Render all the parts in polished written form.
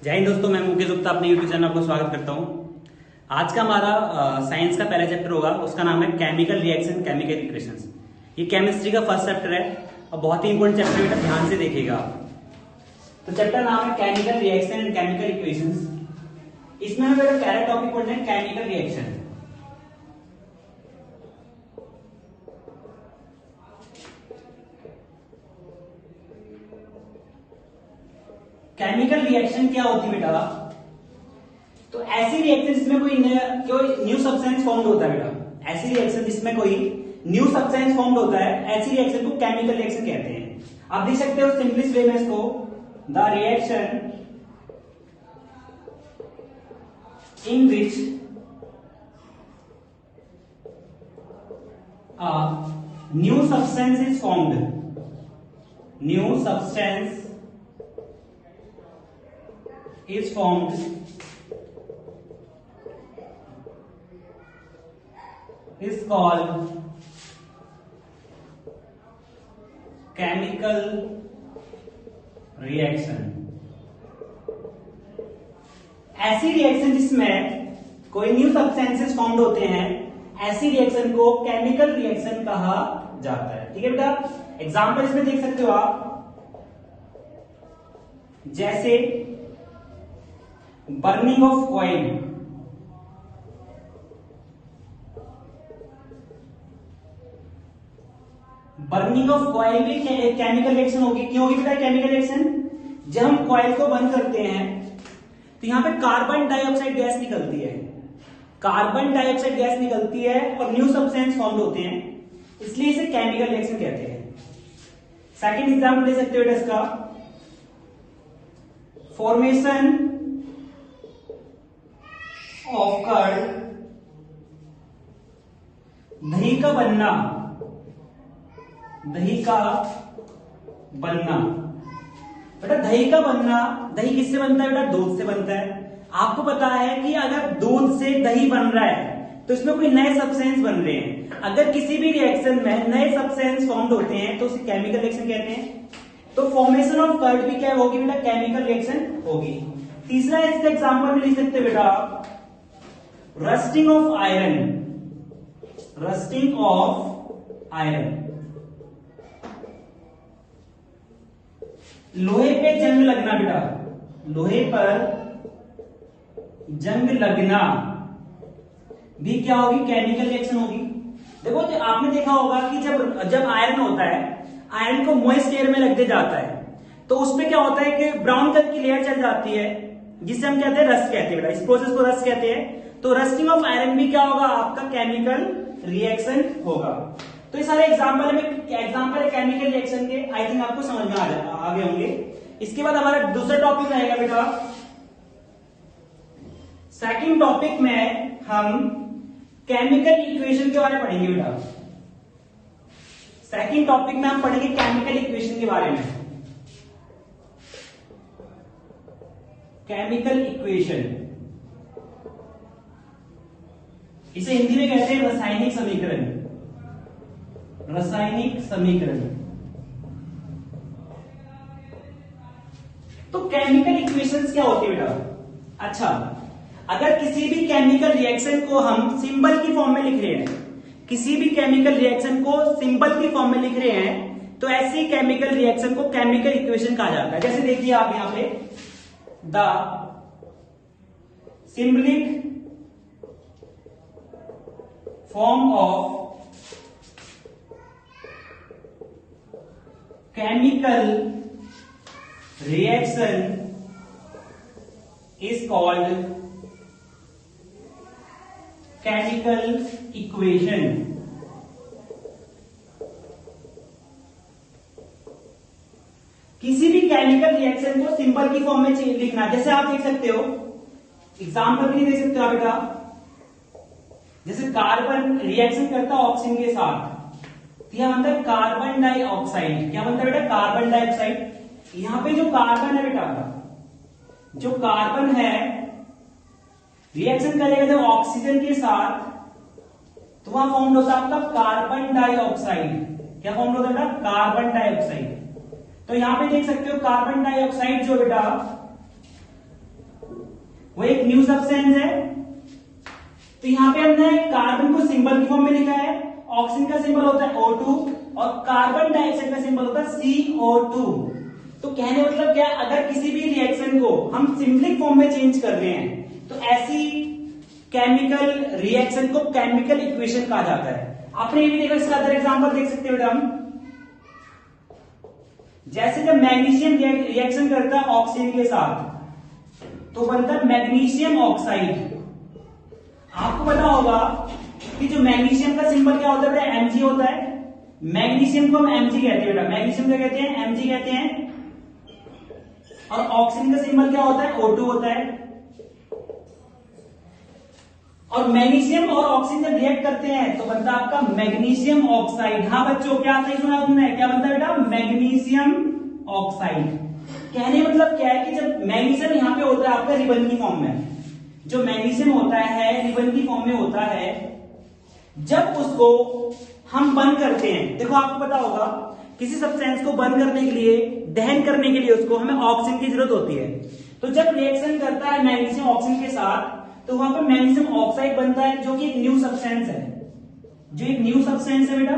जय हिंद दोस्तों, मैं मुकेश गुप्ता अपने यूट्यूब चैनल को स्वागत करता हूं। आज का हमारा साइंस का पहला चैप्टर होगा, उसका नाम है केमिकल रिएक्शन केमिकल इक्वेशंस। ये केमिस्ट्री का फर्स्ट चैप्टर है और बहुत ही इंपॉर्टेंट चैप्टर बेटा, ध्यान से देखिएगा। तो चैप्टर नाम है chemical reaction and chemical equations. इसमें हमें बेटा पहला टॉपिक पढ़ना है केमिकल रिएक्शन। केमिकल रिएक्शन क्या होती है बेटा? तो ऐसी रिएक्शन जिसमें कोई न्यू सब्सटेंस फॉर्म होता है बेटा। ऐसी रिएक्शन जिसमें कोई न्यू सब्सटेंस फॉर्म होता है, ऐसी रिएक्शन को केमिकल रिएक्शन कहते हैं। आप देख सकते हो सिंपलेस्ट वे में इसको, the reaction in which new substance is formed, new substance is formed is called chemical reaction। ऐसी रिएक्शन जिसमें कोई न्यू सब्सटेंसेस फॉर्म्ड होते हैं, ऐसी रिएक्शन को केमिकल रिएक्शन कहा जाता है। ठीक है बेटा, एग्जांपल इसमें देख सकते हो आप, जैसे burning of coil, burning of coil भी केमिकल रिएक्शन होगी। क्यों होगी बेटा केमिकल रिएक्शन? जब हम कॉइल को बंद करते हैं तो यहां पे कार्बन डाइऑक्साइड गैस निकलती है, कार्बन डाइऑक्साइड गैस निकलती है और न्यू सब्सटेंस फॉर्म होते हैं, इसलिए इसे केमिकल रिएक्शन कहते हैं। सेकंड एग्जांपल ले सकते हो बेटा इसका, फॉर्मेशन ऑफ कर्ड, दही का बनना, दही का बनना। बेटा दही का बनना, दही किससे बनता है बेटा? दूध से बनता है। आपको पता है कि अगर दूध से दही बन रहा है तो इसमें कोई नए सब्सटेंस बन रहे हैं। अगर किसी भी रिएक्शन में नए सब्सटेंस फॉर्म्ड होते हैं तो उसे केमिकल रिएक्शन कहते हैं। तो फॉर्मेशन ऑफ कर्ड भी क्या होगी बेटा? केमिकल रिएक्शन होगी। तीसरा इसका एग्जाम्पल लिख सकते बेटा, rusting of iron, rusting of iron. लोहे पे जंग लगना बेटा, लोहे पर जंग लगना भी क्या होगी? केमिकल रिएक्शन होगी। देखो आपने देखा होगा कि जब आयरन होता है, आयरन को मॉइस्ट एयर में रख दिया जाता है तो उसपे क्या होता है कि ब्राउन कलर की लेयर चल जाती है, जिसे हम कहते हैं रस्ट कहते हैं बेटा। इस प्रोसेस को रस्ट कहते हैं। तो रस्टिंग ऑफ आयरन भी क्या होगा? आपका केमिकल रिएक्शन होगा। तो ये सारे एग्जांपल है केमिकल रिएक्शन के, आई थिंक आपको समझ में आ गए होंगे। इसके बाद हमारा दूसरा टॉपिक रहेगा बेटा, सेकंड टॉपिक में हम केमिकल इक्वेशन के बारे में पढ़ेंगे बेटा। सेकंड टॉपिक में हम पढ़ेंगे केमिकल इक्वेशन के बारे में। केमिकल इक्वेशन, इसे हिंदी में कहते हैं रासायनिक समीकरण, रासायनिक समीकरण। तो केमिकल इक्वेशंस क्या होती है बेटा? अच्छा, अगर किसी भी केमिकल रिएक्शन को हम सिंबल की फॉर्म में लिख रहे हैं, किसी भी केमिकल रिएक्शन को सिंबल की फॉर्म में लिख रहे हैं, तो ऐसी केमिकल रिएक्शन को केमिकल इक्वेशन कहा जाता है। जैसे देखिए आप यहां पे, the symbolic form of chemical reaction is called chemical equation. किसी भी केमिकल रिएक्शन को सिंबल की फॉर्म में लिखना, जैसे आप देख सकते हो, एग्जाम्पल भी देख सकते हो बेटा। जैसे कार्बन रिएक्शन करता है ऑक्सीजन के साथ, तो यह बनता है कार्बन डाइऑक्साइड। क्या बनता है बेटा? Carbon dioxide. यहां पे जो कार्बन है बेटा, जो कार्बन है रिएक्शन करेगा जब ऑक्सीजन के साथ, तो वहां फॉर्म होता है आपका कार्बन डाइऑक्साइड। क्या फॉर्म होता है बेटा? Carbon dioxide. तो यहां पे देख सकते हो कार्बन डाइऑक्साइड जो बेटा वो एक न्यू सब्सटेंस है। तो यहां पे हमने कार्बन को सिंबल की फॉर्म में लिखा है, ऑक्सीजन का सिंबल होता है O2 और कार्बन डाइऑक्साइड का सिंबल होता है CO2। तो कहने मतलब क्या, अगर किसी भी रिएक्शन को हम सिंबलिक फॉर्म में चेंज कर रहे हैं तो ऐसी केमिकल रिएक्शन को केमिकल इक्वेशन कहा जाता है। आपने ये भी देखा, इसका अदर एग्जांपल देख सकते हो बेटा हम, जैसे जब मैग्नीशियम रिएक्शन करता है ऑक्सीजन के साथ तो बनता है मैग्नीशियम ऑक्साइड। आपको पता होगा कि जो मैग्नीशियम का सिंबल क्या होता है बेटा, Mg होता है। मैग्नीशियम को हम Mg कहते हैं बेटा, मैग्नीशियम क्या कहते हैं, Mg कहते हैं। और ऑक्सीजन का सिंबल क्या होता है, O2 होता है। और मैग्नीशियम और ऑक्सीजन जब रिएक्ट करते हैं तो बनता है आपका मैग्नीशियम ऑक्साइड। हाँ बच्चों, क्या सही सुना तुमने, क्या बनता है बेटा, मैग्नीशियम ऑक्साइड। कहने मतलब क्या है कि जब मैग्नीशियम यहां पे होता है आपका रिबन की फॉर्म में, जो मैग्नीशियम होता है रिबन की फॉर्म में होता है, जब उसको हम बंद करते हैं, देखो आपको पता होगा किसी सब्सटेंस को बंद करने के लिए, दहन करने के लिए उसको हमें ऑक्सीजन की जरूरत होती है। तो जब रिएक्शन करता है मैग्नीशियम ऑक्सीजन के साथ तो वहां पर मैग्नीशियम ऑक्साइड बनता है, जो कि एक न्यू सब्सटेंस है, जो एक न्यू सब्सटेंस है बेटा।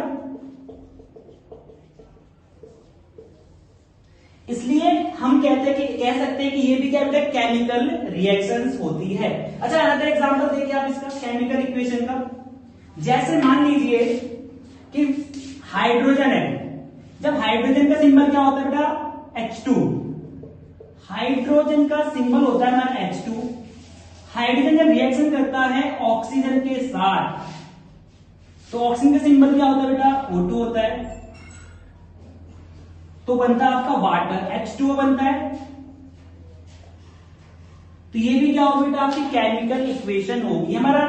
इसलिए हम कहते हैं कि कह सकते हैं कि ये भी क्या बेटा, केमिकल रिएक्शंस होती है। अच्छा, अनदर एग्जांपल देखिए आप इसका केमिकल इक्वेशन का। जैसे मान लीजिए कि हाइड्रोजन है, जब हाइड्रोजन का सिंबल क्या होता है बेटा, H2। हाइड्रोजन का सिंबल होता है हमारा H2। हाइड्रोजन जब रिएक्शन करता है ऑक्सीजन के साथ तो ऑक्सीजन का सिंबल क्या होता है बेटा, O2 होता है। तो बनता है आपका वाटर, H2O बनता है। तो ये भी क्या होगा बेटा, आपकी केमिकल इक्वेशन होगी। हमारा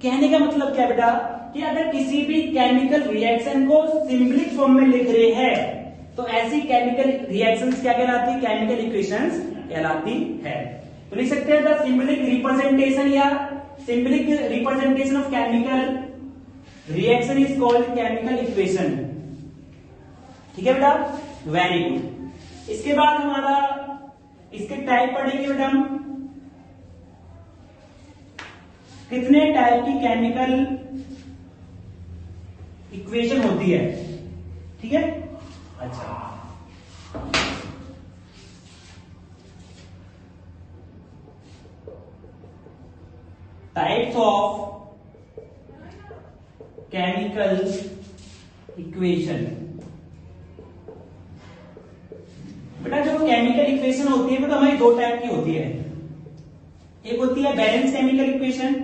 कहने का मतलब क्या बेटा, कि अगर किसी भी केमिकल रिएक्शन को सिंबलिक फॉर्म में लिख रहे हैं तो ऐसी केमिकल रिएक्शंस क्या कहलाती है, केमिकल इक्वेशंस कहलाती है। तो लिख सकते हैं द सिंबलिक रिप्रेजेंटेशन या symbolic representation of chemical reaction is called chemical equation. ठीक है बेटा, वेरी गुड। इसके बाद हमारा इसके टाइप पढ़ेंगे बेटा हम, कितने टाइप की केमिकल इक्वेशन होती है। ठीक है, अच्छा, टाइप्स ऑफ केमिकल इक्वेशन। बेटा जो केमिकल इक्वेशन होती है बेटा हमारी दो टाइप की होती है। एक होती है बैलेंस केमिकल इक्वेशन,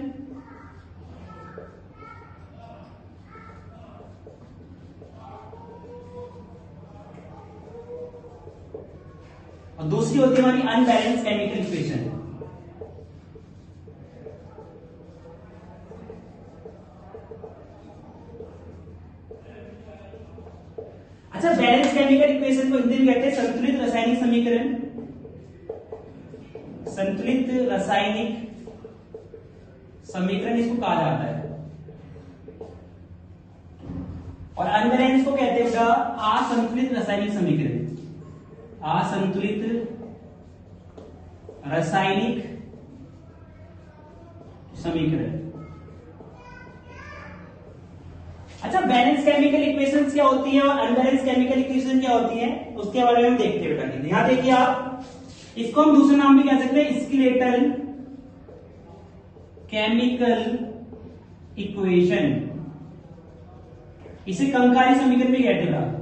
और दूसरी होती है हमारी अनबैलेंस केमिकल इक्वेशन। अच्छा, बैलेंस केमिकल इक्वेशन को हिंदी में कहते हैं संतुलित रासायनिक समीकरण। संतुलित रासायनिक समीकरण इसको कहा जाता है। और अनबैलेंस को कहते हैं बेटा असंतुलित रासायनिक समीकरण। असंतुलित रासायनिक समीकरण। अच्छा, बैलेंस केमिकल इक्वेशंस क्या होती है और अनबैलेंस केमिकल इक्वेशन क्या होती है, उसके बारे में हम देखते हैं बेटा। यहां देखिए आप, इसको हम दूसरे नाम भी कह सकते हैं स्केलेटल केमिकल इक्वेशन। इसे कंकारी समीकरण भी कहते हैं।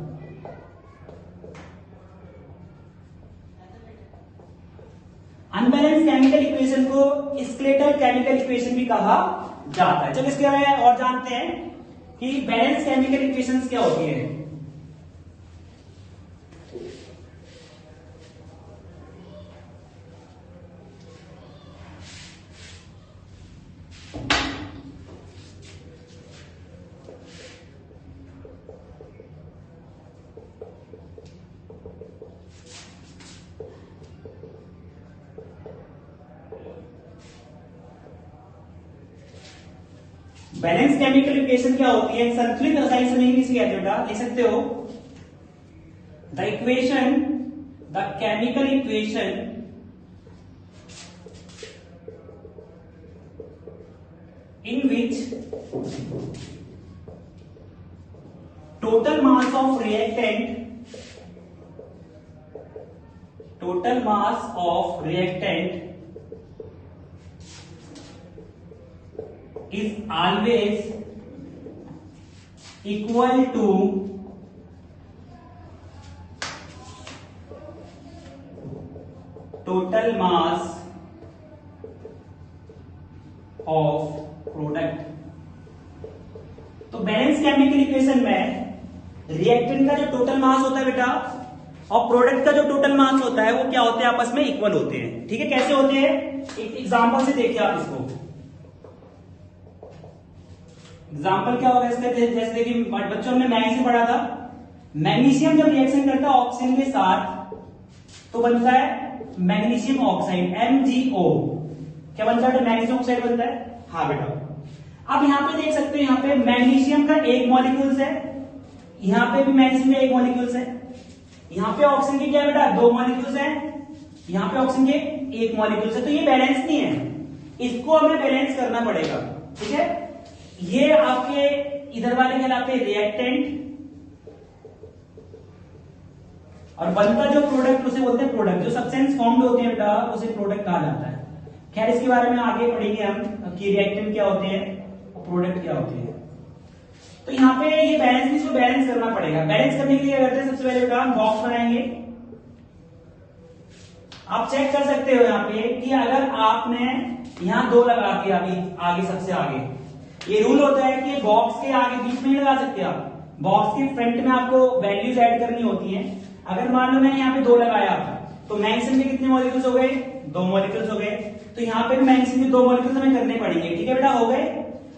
अनबैलेंस केमिकल इक्वेशन को स्केलेटल केमिकल इक्वेशन भी कहा जाता है। चलो इसके बारे में और जानते हैं कि बैलेंस केमिकल इक्वेशंस क्या होती है। बैलेंस केमिकल इक्वेशन क्या होती है, संतुलित रासायनिक समीकरण इसे कहते हैं बेटा, लिख सकते हो the equation, the chemical equation in which total mass of reactant is always equal to total mass of product. तो बैलेंस केमिकल इक्वेशन में रिएक्टेंट का जो टोटल मास होता है बेटा और प्रोडक्ट का जो टोटल मास होता है वो क्या होते हैं, आपस में इक्वल होते हैं। ठीक है, कैसे होते हैं, एक एग्जांपल से देखिए आप इसको। एग्जांपल क्या होगा इसका, जैसे देखिए बच्चों ने मैग्नीशियम पढ़ा था। मैग्नीशियम जब रिएक्शन करता है ऑक्सीजन के साथ तो बनता है मैग्नीशियम ऑक्साइड, MgO। क्या बनता है, मैग्नीशियम ऑक्साइड बनता है। हाँ बेटा, अब यहां पे देख सकते हो, यहां पे मैग्नीशियम का एक मॉलिक्यूल्स है, यहां पे भी मैग्नीशियम का एक मॉलिक्यूल्स है, यहां पे ऑक्सीजन के क्या है बेटा, 2 मॉलिक्यूल्स हैं, यहां पे ऑक्सीजन के 1 मॉलिक्यूल्स है। तो ये बैलेंस नहीं है, इसको हमें बैलेंस करना पड़ेगा। ठीक है, ये आपके इधर वाले कहलाते हैं रिएक्टेंट और बनता जो प्रोडक्ट उसे बोलते हैं प्रोडक्ट। जो सब्सटेंस फॉर्म्ड होते हैं बेटा उसे प्रोडक्ट कहा जाता है। खैर इसके बारे में आगे पढ़ेंगे हम कि रिएक्टेंट क्या होते हैं और प्रोडक्ट क्या होते हैं। तो यहाँ पे ये बैलेंस, इसको बैलेंस करना पड़ेगा। बैलेंस करने के लिए क्या करते हैं, सबसे पहले बेटा हम बॉक्स बनाएंगे। आप चेक कर सकते हो यहाँ पे कि अगर आपने यहाँ 2 लगा दिया अभी आगे, सबसे आगे, ये रूल होता है कि बॉक्स के आगे बीच में नहीं लगा सकते आप, बॉक्स के फ्रंट में आपको वैल्यूज ऐड करनी होती है। अगर मान लो मैंने यहाँ पे 2 लगाया तो मैग्नीशियम के कितने मॉलिक्यूल्स हो गए, 2 मॉलिक्यूल्स हो गए। तो यहाँ पे भी मैग्नीशियम के 2 मॉलिक्यूल्स हमें करने पड़ेंगे। ठीक है बेटा, हो गए।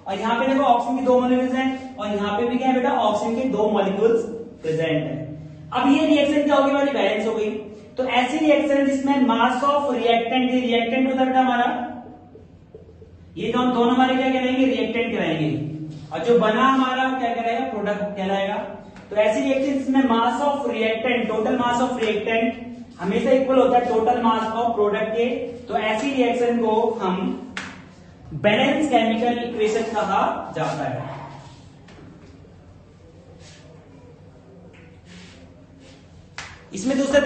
और यहाँ पे देखो ऑक्सीजन के 2 मॉलिक्यूल्स हैं और यहाँ पे भी क्या है बेटा, ऑक्सीजन के 2 मॉलिक्यूल्स प्रेजेंट है। अब ये रिएक्शन क्या होगी हमारी, बैलेंस हो गई। तो ऐसी रिएक्शन जिसमें मास ऑफ रिएक्टेंट, रिएक्टेंट होता है बेटा हमारा, ये दोनों हमारे क्या कहलाएंगे, रिएक्टेंट कहलाएंगे, और जो बना हमारा क्या कहलाएगा, प्रोडक्ट कहलाएगा। तो ऐसी रिएक्शन जिसमें मास of reactant, total mass of reactant हमेशा इक्वल होता है टोटल मास ऑफ प्रोडक्ट के, तो ऐसी रिएक्शन को हम बैलेंस केमिकल इक्वेशन कहा जाता है। इसमें दूसरे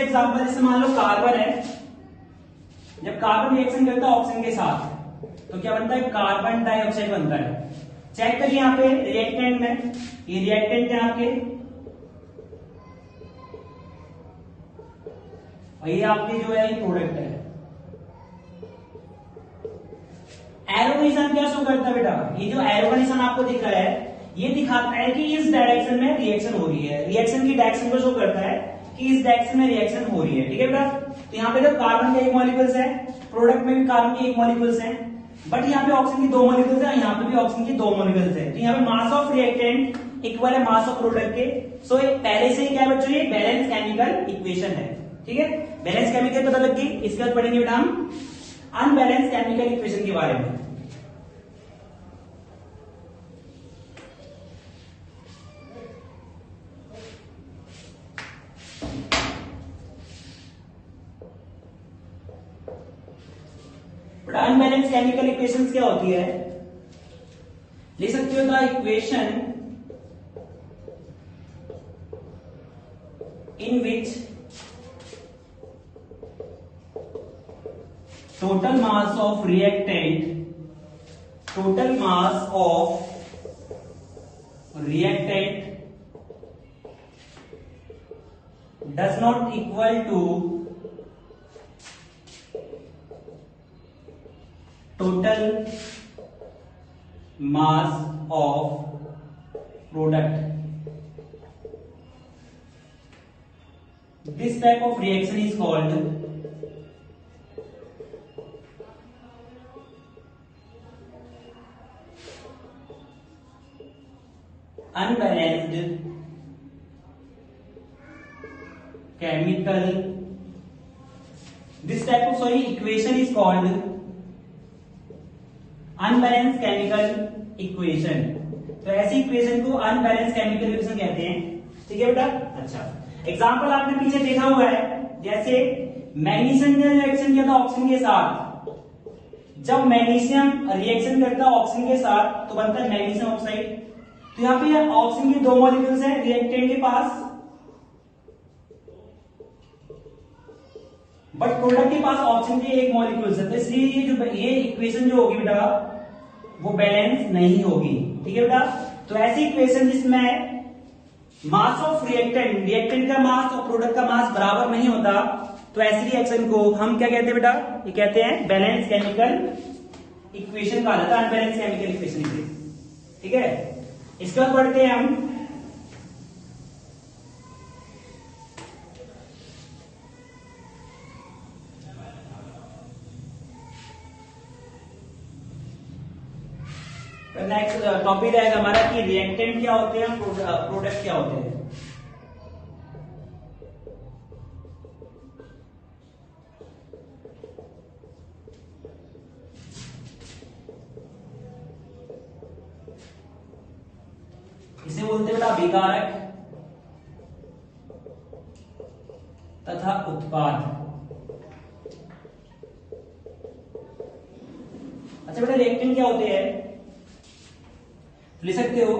एग्जांपल, जैसे मान लो कार्बन है, जब कार्बन रिएक्शन करता है ऑक्सीजन के साथ तो क्या बनता है, कार्बन डाइऑक्साइड बनता है। चेक करिए यहाँ पे रिएक्टेंट में, ये रिएक्टेंट है आपके और ये आपके जो है ये प्रोडक्ट है। एरो का निशान क्या शो करता है बेटा, ये जो एरो का निशान आपको दिख रहा है ये दिखाता है कि इस डायरेक्शन में रिएक्शन हो रही है। रिएक्शन की डायरेक्शन को शो करता है कि इस डायरेक्शन में रिएक्शन हो रही है। ठीक है बेटा, तो यहाँ पे जब कार्बन के 1 मॉलिक्यूल्स है, प्रोडक्ट में भी कार्बन के 1 मॉलिक्यूल्स है, बट यहाँ पे ऑक्सीजन की 2 मॉलिक्यूल्स है, यहाँ पे भी ऑक्सीजन की 2 मॉलिक्यूल्स है। तो यहाँ पे मास ऑफ रिएक्टेंट इक्वल है मास ऑफ प्रोडक्ट के। सो पहले से ही क्या है बच्चों, ये बैलेंस केमिकल इक्वेशन है। ठीक है, बैलेंस केमिकल पता लग गई। इसके बाद पढ़ेंगे बेटा हम अनबैलेंस केमिकल इक्वेशन के बारे में। अनबैलेंस केमिकल इक्वेशंस क्या होती है, लिख सकते हो the equation in which total mass of reactant does not equal to total mass of product. This type of reaction is called unbalanced chemical. This type of equation is called unbalance chemical equation. तो ऐसी equation को unbalance chemical equation कहते हैं। ठीक है बेटा, अच्छा example आपने पीछे देखा हुआ है, जैसे मैग्नीशियम ने रिएक्शन किया था ऑक्सीजन के साथ, जब मैग्नीशियम रिएक्शन करता है ऑक्सीजन के साथ तो बनता है मैग्नीशियम ऑक्साइड। तो यहाँ पे ऑक्सीजन के 2 मॉलिक्यूल्स हैं रिएक्टेंट के पास, बट प्रोडक्ट के पास ऑक्सीजन के 1 मॉलिक्यूल्स है। तो इसलिए ये इक्वेशन जो होगी बेटा वो बैलेंस नहीं होगी। ठीक है बेटा, तो ऐसी इक्वेशन जिसमें मास ऑफ रिएक्टेंट का मास और प्रोडक्ट का मास बराबर नहीं होता, तो ऐसी रिएक्शन को हम क्या कहते हैं बेटा, ये कहते हैं बैलेंस केमिकल इक्वेशन कहा जाता है, अनबैलेंस केमिकल इक्वेशन। ठीक है, इसके बाद पढ़ते हैं हम नेक्स्ट टॉपिक रहेगा हमारा कि रिएक्टेंट क्या होते हैं, प्रोडक्ट क्या होते हैं। इसे बोलते हैं बेटा अभिकारक तथा उत्पाद। अच्छा बेटा, रिएक्टेंट क्या होते हैं, लिख सकते हो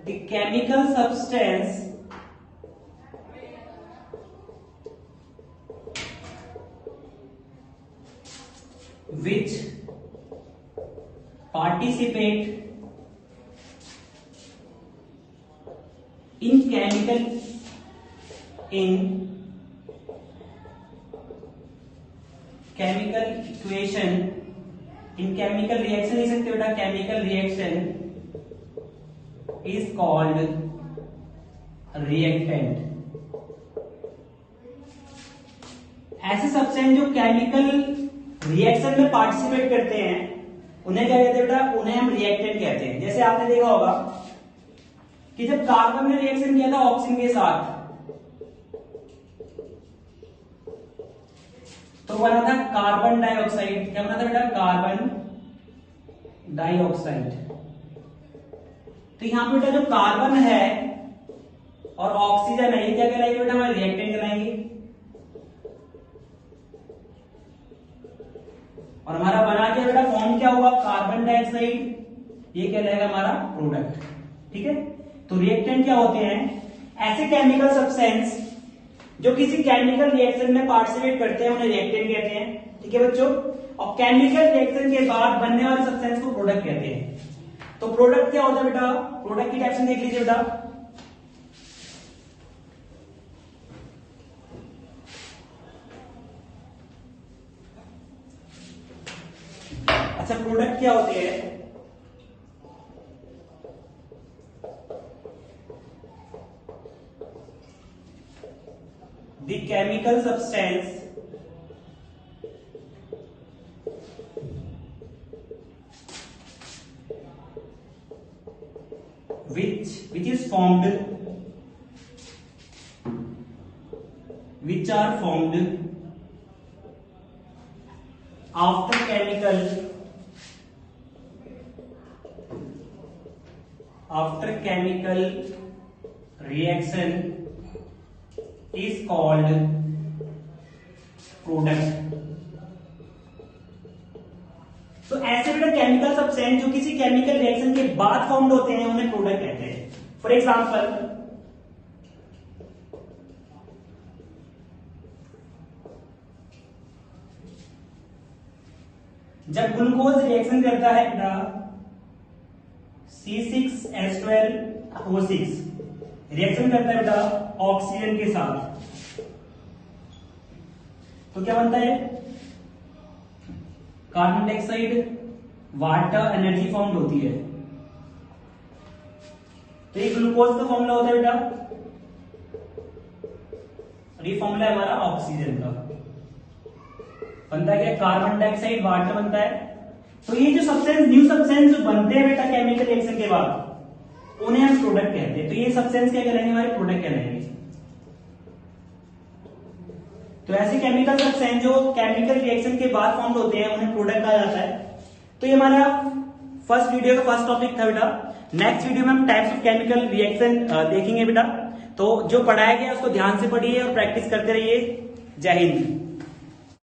the chemical substance which participate in chemical equation, in chemical reaction लिख सकते हो बेटा, chemical reaction is called reactant। ऐसे सब्सटेंस जो केमिकल रिएक्शन में पार्टिसिपेट करते हैं उन्हें क्या कहते हैं बेटा, उन्हें हम रिएक्टेंट कहते हैं। जैसे आपने देखा होगा कि जब कार्बन ने रिएक्शन किया था ऑक्सीजन के साथ तो बना था कार्बन डाइऑक्साइड। क्या बना था बेटा, कार्बन डाइऑक्साइड। तो यहां पे बेटा जो कार्बन है और ऑक्सीजन है ये क्या कहलाएगी बेटा, हमारे रिएक्टेंट कहलाएंगे। और हमारा बना क्या बेटा, फॉर्म क्या हुआ, कार्बन डाइऑक्साइड, ये कहलाएगा हमारा प्रोडक्ट। ठीक है, तो रिएक्टेंट क्या होते हैं, ऐसे केमिकल सब्सटेंस जो किसी केमिकल रिएक्शन में पार्टिसिपेट करते हैं उन्हें रिएक्टेंट कहते हैं। ठीक है बच्चों, और केमिकल रिएक्शन के बाद बनने वाले सब्सटेंस को प्रोडक्ट कहते हैं। तो प्रोडक्ट क्या होता है बेटा, प्रोडक्ट की डेफिनेशन देख लीजिए बेटा। अच्छा, प्रोडक्ट क्या होते हैं, the chemical substance which is formed, which are formed after chemical reaction is called product। तो ऐसे बेटा केमिकल सब्सटेंस जो किसी केमिकल रिएक्शन के बाद फॉर्म्ड होते हैं उन्हें प्रोडक्ट कहते हैं। फॉर एग्जांपल, जब ग्लूकोज रिएक्शन करता है बेटा C6H12O6 रिएक्शन करता है बेटा ऑक्सीजन के साथ, तो क्या बनता है, carbon dioxide, water, energy form होती है। तो ये ग्लूकोज का फॉर्मूला होता है बेटा, और ये फॉर्मूला है हमारा ऑक्सीजन का। बनता है क्या, कार्बन डाइऑक्साइड, वाटर बनता है। तो ये जो सब्सटेंस, न्यू सब्सटेंस जो बनते हैं बेटा केमिकल रिएक्शन के बाद उन्हें हम प्रोडक्ट कहते हैं। तो ये सब्सटेंस क्या कहलाएंगे, हमारे प्रोडक्ट कहलाएंगे। तो ऐसे केमिकल सब्सटेंस जो केमिकल रिएक्शन के बाद फॉर्म होते हैं उन्हें प्रोडक्ट कहा जाता है। तो ये हमारा फर्स्ट वीडियो का फर्स्ट टॉपिक था बेटा। नेक्स्ट वीडियो में हम टाइप्स ऑफ केमिकल रिएक्शन देखेंगे बेटा। तो जो पढ़ाया गया उसको ध्यान से पढ़िए और प्रैक्टिस करते रहिए। जय हिंद।